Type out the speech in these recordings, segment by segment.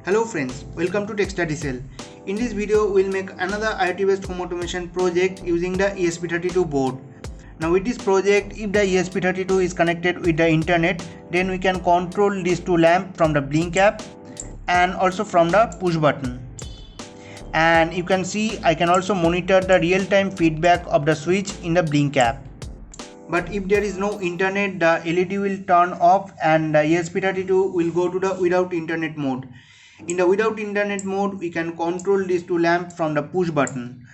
Hello friends, welcome to TechStudyCell. In this video, we'll make another IoT based home automation project using the ESP32 board. Now with this project, if the ESP32 is connected with the internet, then we can control these two lamps from the Blink app and also from the push button. And you can see I can also monitor the real-time feedback of the switch in the Blink app. But if there is no internet, the LED will turn off and the ESP32 will go to the without internet mode. In the without internet mode, we can control these two lamps from the push button.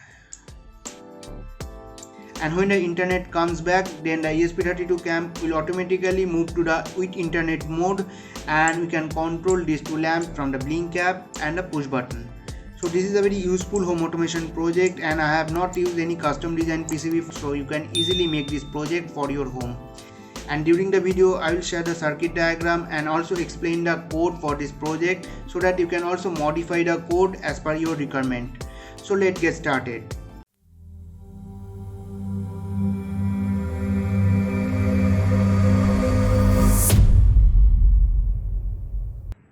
And when the internet comes back, then the ESP32 cam will automatically move to the with internet mode and we can control these two lamps from the Blink app and the push button. So this is a very useful home automation project and I have not used any custom design PCB, so you can easily make this project for your home. And during the video I will share the circuit diagram and also explain the code for this project so that you can also modify the code as per your requirement. So let's get started.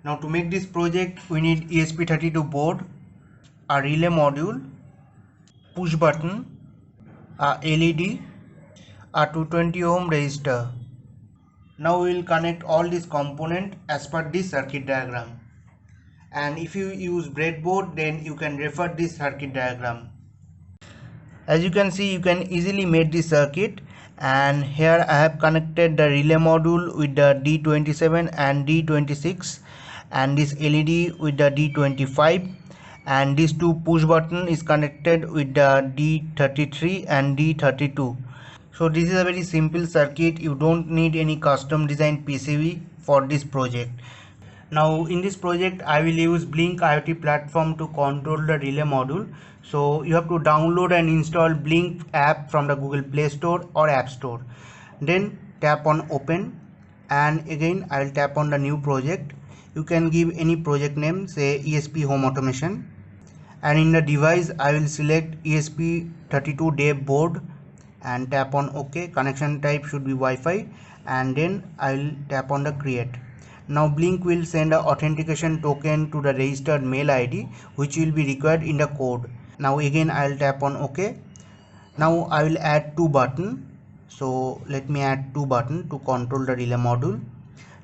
Now to make this project we need ESP32 board, a relay module, push button, a LED, a 220 ohm resistor. Now we will connect all these components as per this circuit diagram. And if you use breadboard, then you can refer this circuit diagram. As you can see, you can easily make this circuit, and here I have connected the relay module with the D27 and D26 and this LED with the D25, and these two push button is connected with the D33 and D32. So this is a very simple circuit. You don't need any custom design PCB for this project. Now in this project I will use Blink IoT platform to control the relay module. So you have to download and install Blink app from the Google Play Store or App Store. Then tap on open and again I will tap on the new project. You can give any project name, say ESP Home Automation, and in the device I will select ESP32 dev board and tap on OK. Connection type should be Wi-Fi and then I will tap on the create. Now Blink will send a authentication token to the registered mail ID which will be required in the code. Now again I will tap on OK. Now I will add two buttons. So let me add two buttons to control the relay module.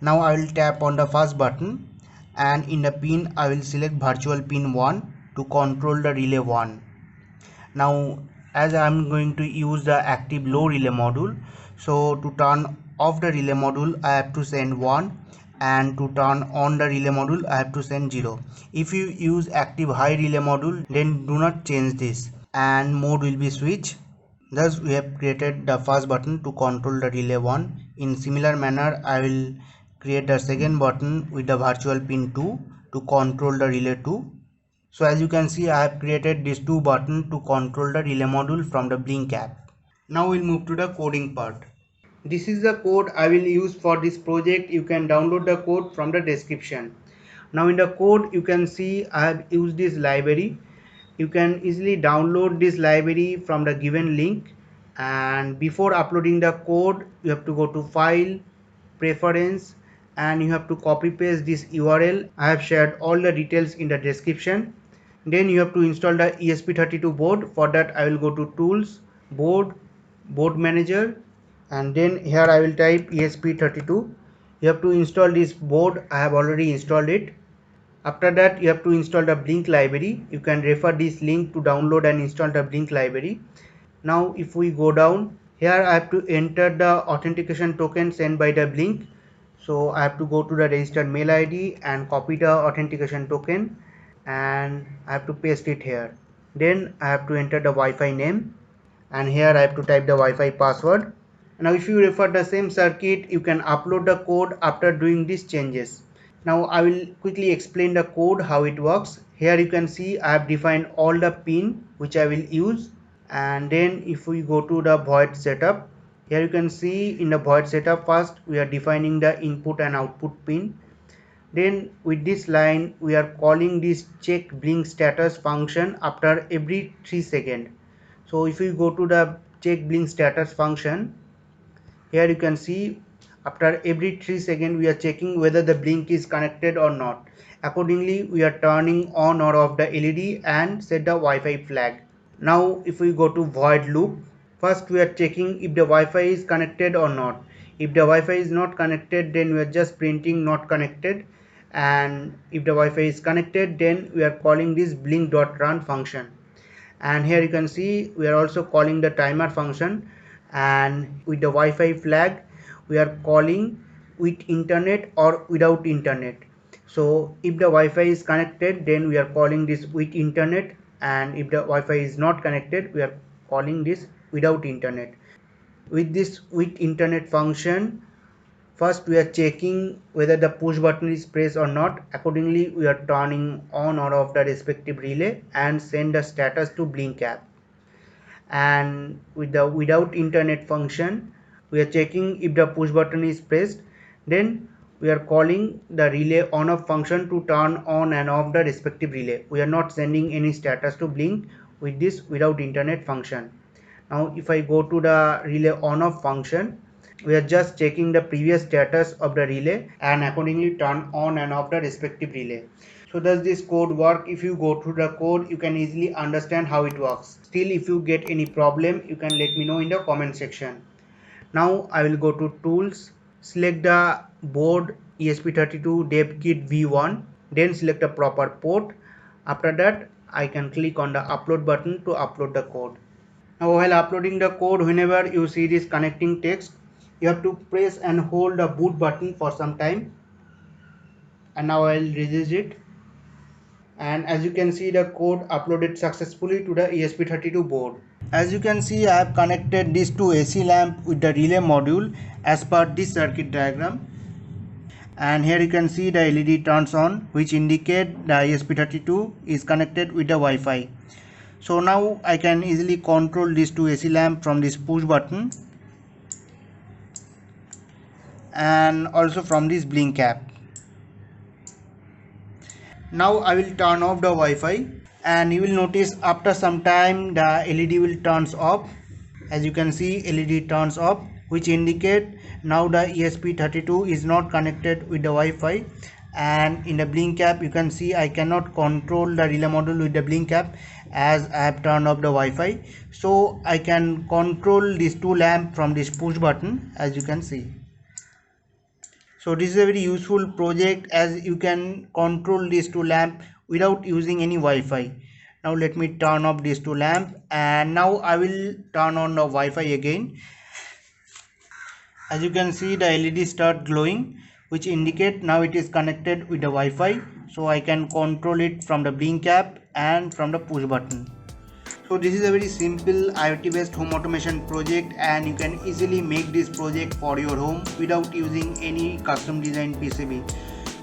Now I will tap on the first button and in the pin I will select virtual pin 1 to control the relay 1. Now as I am going to use the active low relay module, so to turn off the relay module I have to send 1 and to turn on the relay module I have to send 0. If you use active high relay module, then do not change this and mode will be switch. Thus we have created the first button to control the relay 1. In similar manner I will create the second button with the virtual pin 2 to control the relay 2. So as you can see I have created these two buttons to control the relay module from the Blink app. Now we'll move to the coding part. This is the code I will use for this project. You can download the code from the description. Now in the code you can see I have used this library. You can easily download this library from the given link, and before uploading the code you have to go to file, preference, and you have to copy paste this URL. I have shared all the details in the description. Then you have to install the ESP32 board. For that I will go to tools, board, board manager, and then here I will type ESP32. You have to install this board. I have already installed it. After that you have to install the Blink library. You can refer this link to download and install the Blink library. Now if we go down, here I have to enter the authentication token sent by the Blink. So I have to go to the registered mail ID and copy the authentication token and I have to paste it here. Then I have to enter the Wi-Fi name and here I have to type the Wi-Fi password. Now if you refer the same circuit, you can upload the code after doing these changes. Now I will quickly explain the code how it works. Here you can see I have defined all the pin which I will use, and then if we go to the void setup, here you can see in the void setup first we are defining the input and output pin. Then with this line we are calling this check blink status function after every 3 seconds. So if we go to the check blink status function, here you can see After every 3 seconds we are checking whether the blink is connected or not. Accordingly we are turning on or off the LED and set the Wi-Fi flag. Now if we go to void loop, first we are checking if the Wi-Fi is connected or not. If the Wi-Fi is not connected, then we are just printing not connected, and if the Wi-Fi is connected, then we are calling this blink.run function. And here you can see we are also calling the timer function, and with the Wi-Fi flag we are calling with internet or without internet. So if the Wi-Fi is connected, then we are calling this with internet, and if the Wi-Fi is not connected, we are calling this without internet. With this with internet function, first we are checking whether the push button is pressed or not. Accordingly we are turning on or off the respective relay and send the status to blink app. And with the without internet function, we are checking if the push button is pressed, then we are calling the relay on off function to turn on and off the respective relay. We are not sending any status to blink with this without internet function. Now if I go to the relay on off function, we are just checking the previous status of the relay and accordingly turn on and off the respective relay. So does this code work? If you go through the code, you can easily understand how it works. Still, if you get any problem, you can let me know in the comment section. Now I will go to tools, select the board ESP32 dev kit V1, then select a proper port. After that, I can click on the upload button to upload the code. Now while uploading the code, whenever you see this connecting text, you have to press and hold the boot button for some time. And now I will release it. And as you can see, the code uploaded successfully to the ESP32 board. As you can see, I have connected this to AC lamp with the relay module as per this circuit diagram. And here you can see the LED turns on, which indicate the ESP32 is connected with the Wi-Fi. So now I can easily control this to AC lamp from this push button and also from this blink app. Now I will turn off the Wi-Fi, and you will notice after some time the LED will turns off. As you can see, LED turns off, which indicate now the ESP32 is not connected with the Wi-Fi. And in the blink app you can see I cannot control the relay module with the blink app as I have turned off the Wi-Fi. So I can control these two lamps from this push button, as you can see. So this is a very useful project as you can control these two lamps without using any Wi-Fi. Now let me turn off these two lamps, and now I will turn on the Wi-Fi again. As you can see, the LED start glowing, which indicate now it is connected with the Wi-Fi. So I can control it from the blink app and from the push button. So this is a very simple IoT based home automation project, and you can easily make this project for your home without using any custom designed PCB.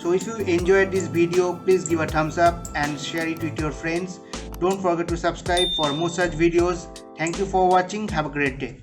So if you enjoyed this video, please give a thumbs up and share it with your friends. Don't forget to subscribe for more such videos. Thank you for watching. Have a great day.